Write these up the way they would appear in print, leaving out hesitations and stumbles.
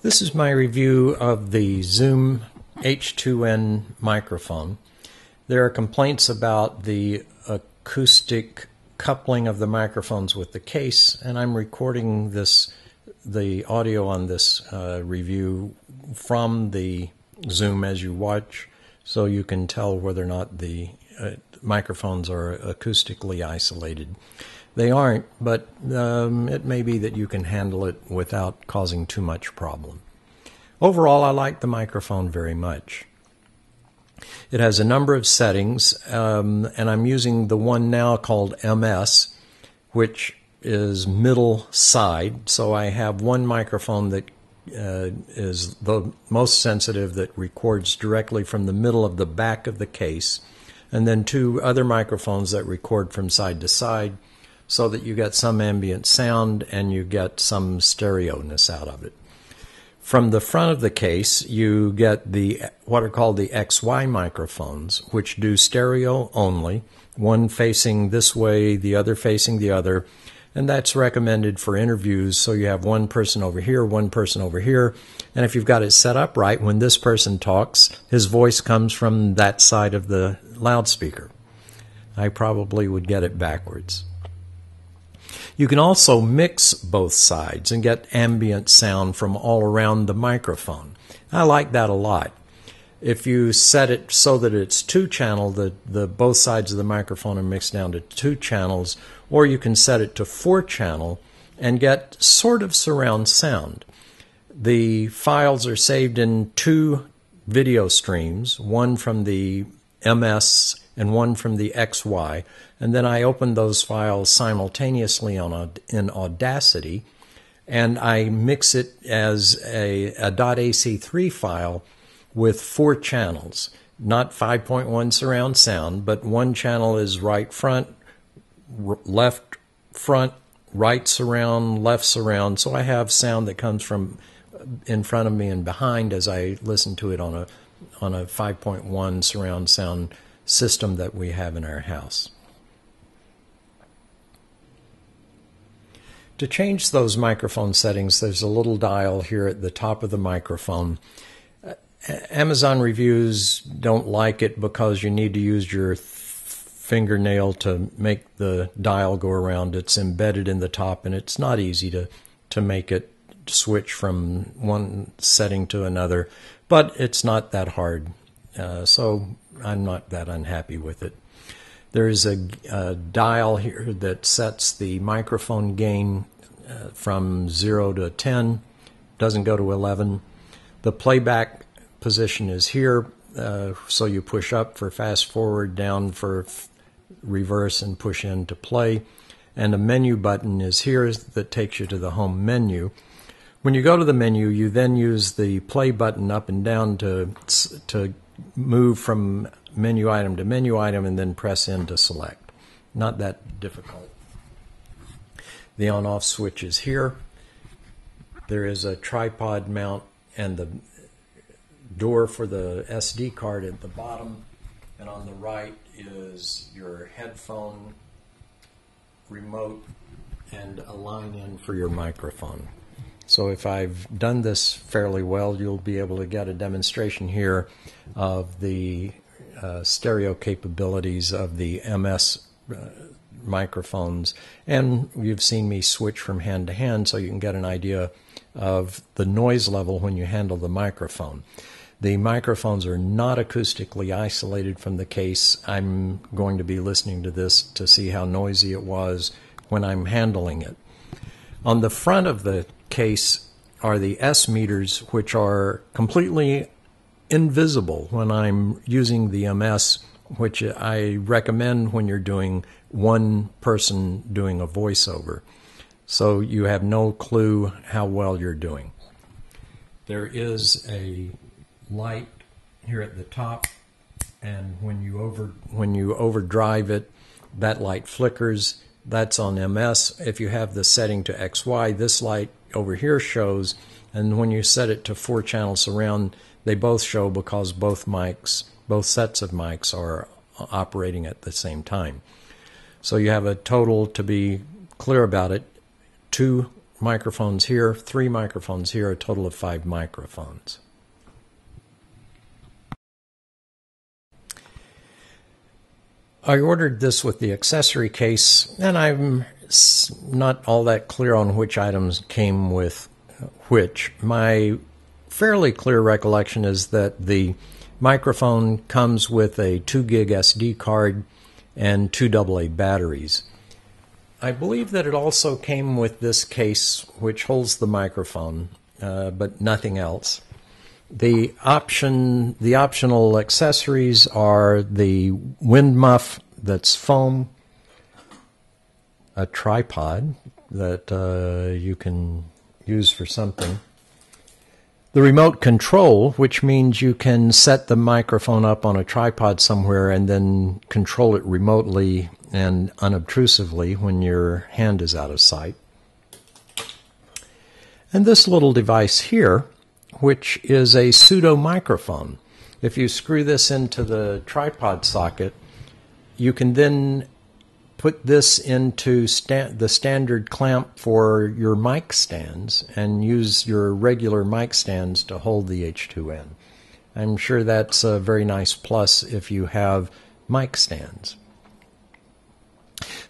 This is my review of the Zoom H2n microphone. There are complaints about the acoustic coupling of the microphones with the case, and I'm recording the audio on this review from the Zoom as you watch, so you can tell whether or not the microphones are acoustically isolated. They aren't, but it may be that you can handle it without causing too much problem. Overall, I like the microphone very much. It has a number of settings, and I'm using the one now called MS, which is middle side. So I have one microphone that is the most sensitive, that records directly from the middle of the back of the case, and then two other microphones that record from side to side, so that you get some ambient sound and you get some stereo-ness out of it. From the front of the case, you get what are called the XY microphones, which do stereo only, one facing this way, the other facing the other, and that's recommended for interviews, so you have one person over here, one person over here, and if you've got it set up right, when this person talks, his voice comes from that side of the loudspeaker. I probably would get it backwards. You can also mix both sides and get ambient sound from all around the microphone. I like that a lot. If you set it so that it's two-channel, both sides of the microphone are mixed down to two channels, or you can set it to four-channel and get sort of surround sound. The files are saved in two video streams, one from the MS and one from the XY, and then I open those files simultaneously in Audacity, and I mix it as a .ac3 file with four channels, not 5.1 surround sound, but one channel is right front, left front, right surround, left surround, so I have sound that comes from in front of me and behind as I listen to it on a 5.1 surround sound system that we have in our house. To change those microphone settings, there's a little dial here at the top of the microphone. Amazon reviews don't like it because you need to use your fingernail to make the dial go around. It's embedded in the top, and it's not easy to make it switch from one setting to another, but it's not that hard, so I'm not that unhappy with it. There's a dial here that sets the microphone gain from 0 to 10, doesn't go to 11. The playback position is here, so you push up for fast forward, down for reverse, and push in to play. And a menu button is here that takes you to the home menu. When you go to the menu, you then use the play button up and down to move from menu item to menu item, and then press in to select. Not that difficult. The on-off switch is here. There is a tripod mount and the door for the SD card at the bottom, and on the right is your headphone remote and a line in for your microphone. So if I've done this fairly well, you'll be able to get a demonstration here of the stereo capabilities of the MS microphones, and you've seen me switch from hand to hand so you can get an idea of the noise level when you handle the microphone. The microphones are not acoustically isolated from the case. I'm going to be listening to this to see how noisy it was when I'm handling it. On the front of the case are the S meters, which are completely invisible when I'm using the MS, which I recommend when you're doing one person doing a voiceover. So you have no clue how well you're doing. There is a light here at the top, and when you overdrive it, that light flickers. That's on MS. If you have the setting to XY, this light over here shows, and when you set it to 4-channel surround, they both show because both sets of mics are operating at the same time. So you have a total, to be clear about it, 2 microphones here, 3 microphones here, a total of 5 microphones. I ordered this with the accessory case, and I'm not all that clear on which items came with which. My fairly clear recollection is that the microphone comes with a 2 gig SD card and 2 AA batteries. I believe that it also came with this case which holds the microphone, but nothing else. The optional accessories are the wind muff that's foam, a tripod that you can use for something, the remote control, which means you can set the microphone up on a tripod somewhere and then control it remotely and unobtrusively when your hand is out of sight, and this little device here, which is a pseudo microphone. If you screw this into the tripod socket, you can then put this into the standard clamp for your mic stands and use your regular mic stands to hold the H2n. I'm sure that's a very nice plus if you have mic stands.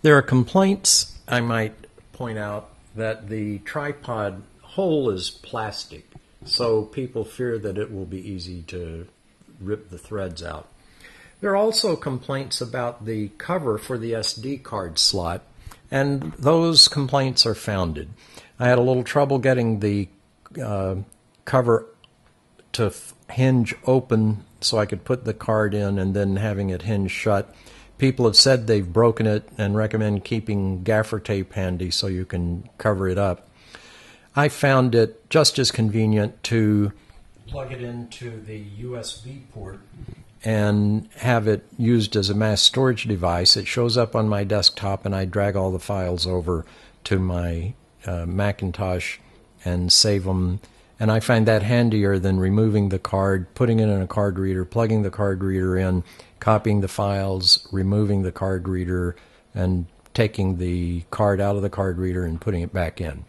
There are complaints, I might point out, that the tripod hole is plastic, so people fear that it will be easy to rip the threads out. There are also complaints about the cover for the SD card slot, and those complaints are founded. I had a little trouble getting the cover to hinge open so I could put the card in and then having it hinge shut. People have said they've broken it and recommend keeping gaffer tape handy so you can cover it up. I found it just as convenient to plug it into the USB port and have it used as a mass storage device. It shows up on my desktop and I drag all the files over to my Macintosh and save them. And I find that handier than removing the card, putting it in a card reader, plugging the card reader in, copying the files, removing the card reader, and taking the card out of the card reader and putting it back in.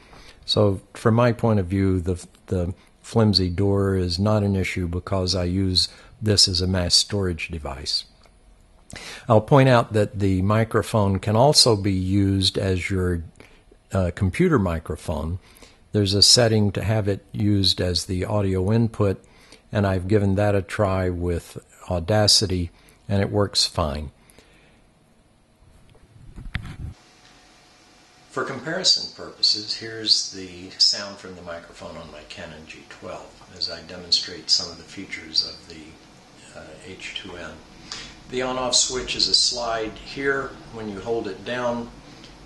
So from my point of view, the flimsy door is not an issue because I use this as a mass storage device. I'll point out that the microphone can also be used as your computer microphone. There's a setting to have it used as the audio input, and I've given that a try with Audacity, and it works fine. For comparison purposes, here's the sound from the microphone on my Canon G12 as I demonstrate some of the features of the H2n. The on-off switch is a slide here. When you hold it down,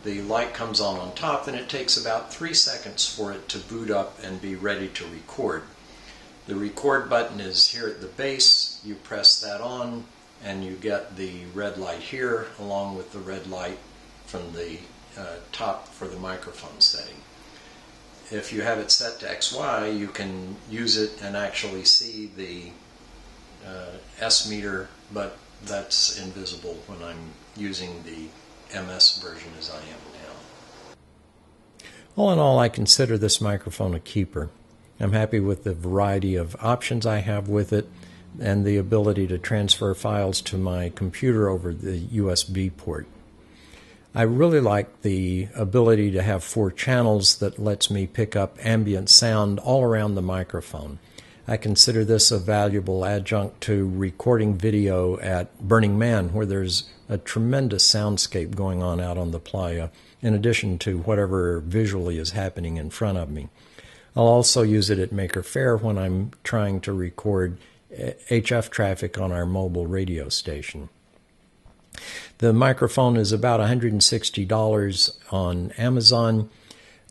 the light comes on top, and it takes about 3 seconds for it to boot up and be ready to record. The record button is here at the base. You press that on, and you get the red light here along with the red light from the top for the microphone setting. If you have it set to XY, you can use it and actually see the S meter, but that's invisible when I'm using the MS version as I am now. All in all, I consider this microphone a keeper. I'm happy with the variety of options I have with it and the ability to transfer files to my computer over the USB port. I really like the ability to have 4 channels that lets me pick up ambient sound all around the microphone. I consider this a valuable adjunct to recording video at Burning Man, where there's a tremendous soundscape going on out on the playa, in addition to whatever visually is happening in front of me. I'll also use it at Maker Faire when I'm trying to record HF traffic on our mobile radio station. The microphone is about $160 on Amazon.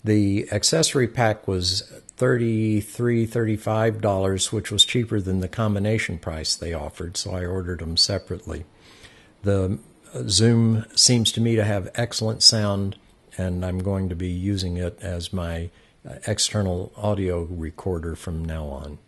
The accessory pack was $33, $35, which was cheaper than the combination price they offered, so I ordered them separately. The Zoom seems to me to have excellent sound, and I'm going to be using it as my external audio recorder from now on.